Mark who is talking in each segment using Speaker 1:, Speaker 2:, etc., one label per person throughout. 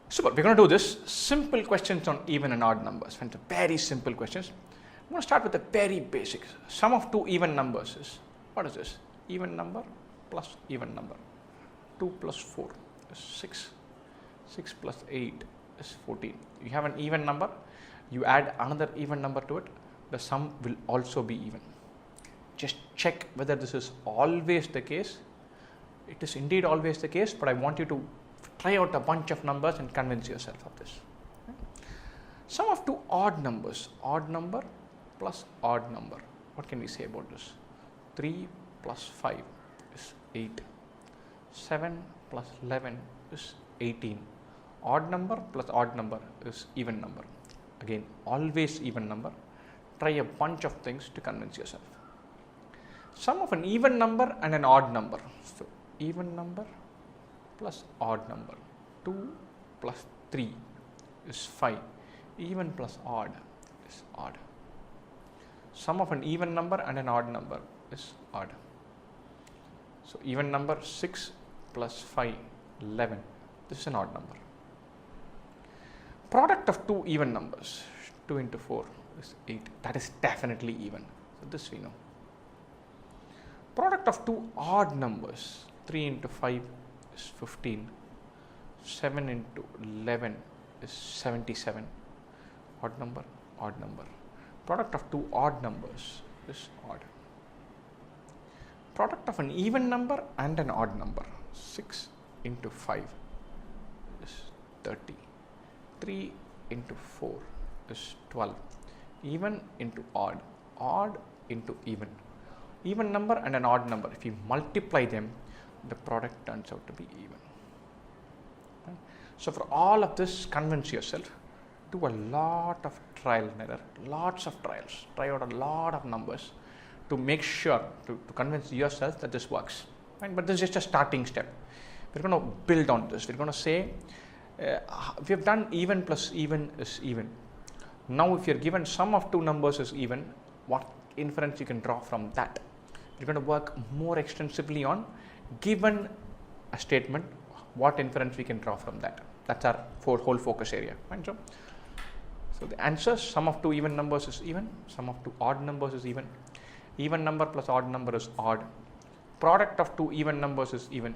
Speaker 1: Super. We're going to do this simple questions on even and odd numbers. Very simple questions. I'm going to start with the very basics. Sum of two even numbers is, what is this? Even number plus even number. 2 plus 4 is 6. 6 plus 8 is 14. You have an even number. You add another even number to it. The sum will also be even. Just check whether this is always the case. It is indeed always the case, but I want you to try out a bunch of numbers and convince yourself of this. Sum of two odd numbers, odd number plus odd number. What can we say about this? 3 plus 5 is 8. 7 plus 11 is 18. Odd number plus odd number is even number. Again, always even number. Try a bunch of things to convince yourself. Sum of an even number and an odd number. So, even number plus odd number. 2 plus 3 is 5. Even plus odd is odd. Sum of an even number and an odd number is odd. So, even number 6 plus 5, 11. This is an odd number. Product of two even numbers, 2 into 4 is 8. That is definitely even. So, this we know. Product of two odd numbers, 3 into 5 is 15. 7 into 11 is 77. Odd number, odd number. Product of two odd numbers is odd. Product of an even number and an odd number, 6 into 5 is 30. 3 into 4 is 12. Even into odd, odd into even. Even number and an odd number, if you multiply them, the product turns out to be even. Right? So, for all of this, convince yourself. Do a lot of trial and error, lots of trials. Try out a lot of numbers to make sure, to convince yourself that this works. Right? But this is just a starting step. We're going to build on this. We're going to say, we have done even plus even is even. Now, if you're given sum of two numbers is even, what inference you can draw from that? We're going to work more extensively on, given a statement, what inference we can draw from that. That's our whole focus area. Right? So the answer, sum of two even numbers is even, sum of two odd numbers is even. Even number plus odd number is odd. Product of two even numbers is even.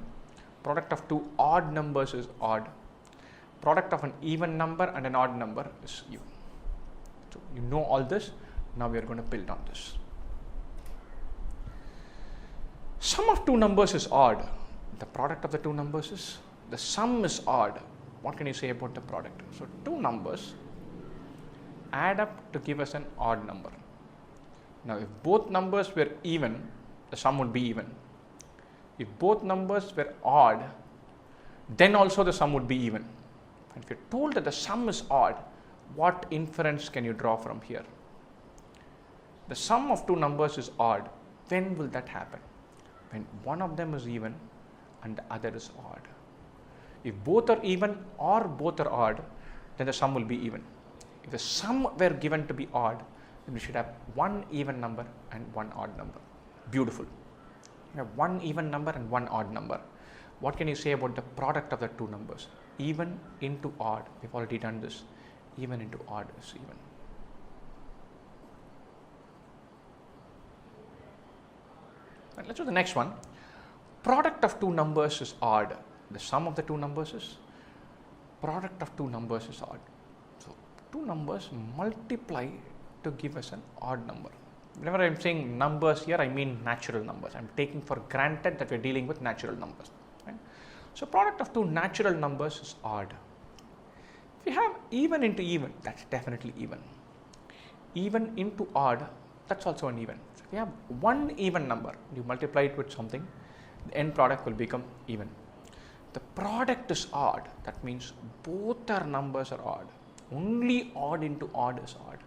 Speaker 1: Product of two odd numbers is odd. Product of an even number and an odd number is even. So you know all this. Now we are going to build on this. Sum of two numbers is odd. The product of the two numbers is, the sum is odd. What can you say about the product? So two numbers add up to give us an odd number. Now, if both numbers were even, the sum would be even. If both numbers were odd, then also the sum would be even. And if you're told that the sum is odd, what inference can you draw from here? The sum of two numbers is odd. When will that happen? When one of them is even and the other is odd. If both are even or both are odd, then the sum will be even. If the sum were given to be odd, then we should have one even number and one odd number. Beautiful. We have one even number and one odd number. What can you say about the product of the two numbers? Even into odd. We've already done this. Even into odd is even. Right, let's do the next one. Product of two numbers is odd. The sum of the two numbers is, product of two numbers is odd. So, two numbers multiply to give us an odd number. Whenever I am saying numbers here, I mean natural numbers. I am taking for granted that we are dealing with natural numbers. Right? So, product of two natural numbers is odd. If we have even into even, that's definitely even. Even into odd, that's also an even. So, if we have one even number, you multiply it with something, the end product will become even. The product is odd, that means both our numbers are odd. Only odd into odd is odd.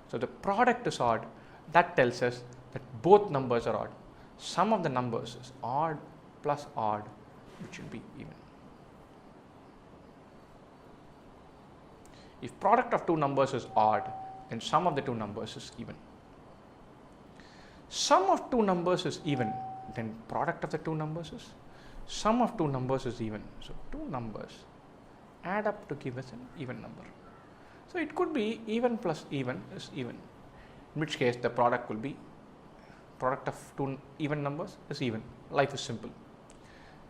Speaker 1: So, the product is odd, that tells us that both numbers are odd. Sum of the numbers is odd plus odd, which will be even. If product of two numbers is odd, then sum of the two numbers is even. Sum of two numbers is even, then product of the two numbers is, sum of two numbers is even. So, two numbers add up to give us an even number. So it could be even plus even is even, in which case the product will be product of two even numbers is even. Life is simple.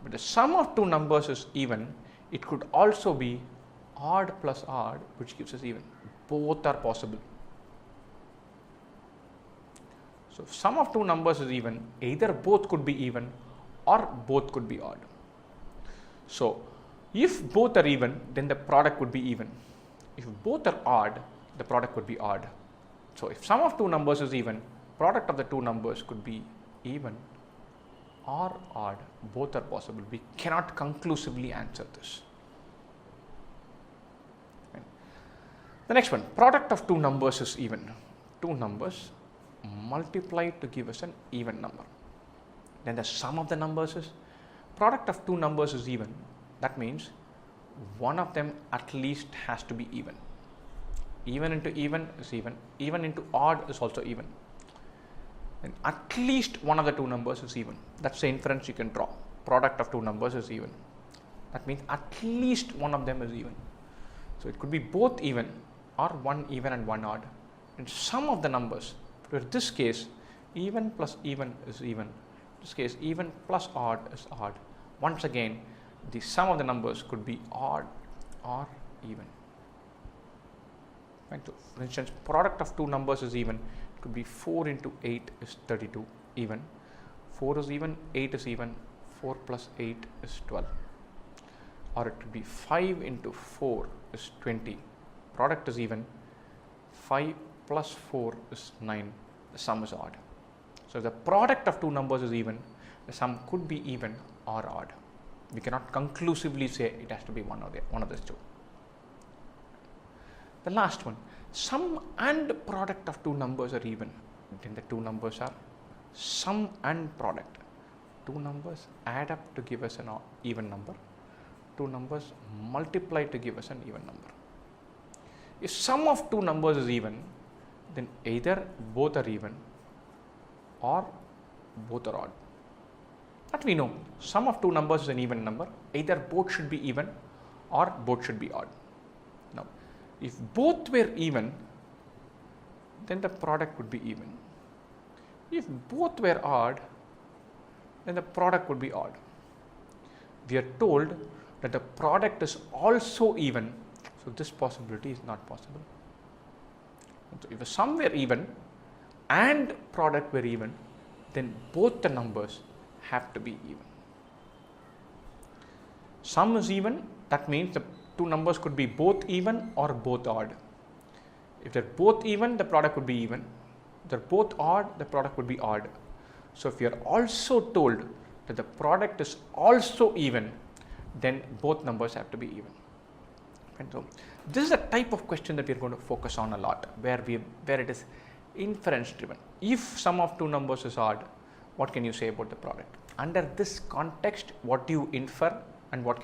Speaker 1: But the sum of two numbers is even. It could also be odd plus odd, which gives us even. Both are possible. So if sum of two numbers is even, either both could be even or both could be odd. So if both are even, then the product would be even. If both are odd, the product would be odd. So if sum of two numbers is even, product of the two numbers could be even or odd. Both are possible. We cannot conclusively answer this. The next one, product of two numbers is even. Two numbers multiplied to give us an even number. Then the sum of the numbers is, product of two numbers is even. That means one of them at least has to be even. Even into even is even. Even into odd is also even. And at least one of the two numbers is even. That's the inference you can draw. Product of two numbers is even. That means at least one of them is even. So it could be both even or one even and one odd. And sum of the numbers, for this case, even plus even is even. In this case, even plus odd is odd. Once again, the sum of the numbers could be odd or even. Right? So for instance, product of two numbers is even. It could be 4 into 8 is 32, even. 4 is even, 8 is even, 4 plus 8 is 12. Or it could be 5 into 4 is 20. Product is even, 5 plus 4 is 9, the sum is odd. So if the product of two numbers is even, the sum could be even or odd. We cannot conclusively say it has to be one of these two. The last one, sum and product of two numbers are even. Then the two numbers are sum and product. Two numbers add up to give us an even number. Two numbers multiply to give us an even number. If sum of two numbers is even, then either both are even or both are odd. That we know, sum of two numbers is an even number. Either both should be even or both should be odd. Now, if both were even, then the product would be even. If both were odd, then the product would be odd. We are told that the product is also even, so this possibility is not possible. So if the sum were even and product were even, then both the numbers have to be even. Sum is even, that means the two numbers could be both even or both odd. If they're both even, the product would be even. If they're both odd, the product would be odd. So if you're also told that the product is also even, then both numbers have to be even. And so this is a type of question that we're going to focus on a lot, where it is inference driven. If sum of two numbers is odd, what can you say about the product? Under this context, what do you infer and what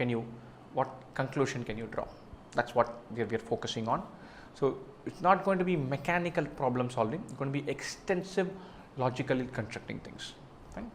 Speaker 1: conclusion can you draw? That's what we're focusing on. So it's not going to be mechanical problem solving. It's going to be extensive logically constructing things. Fine.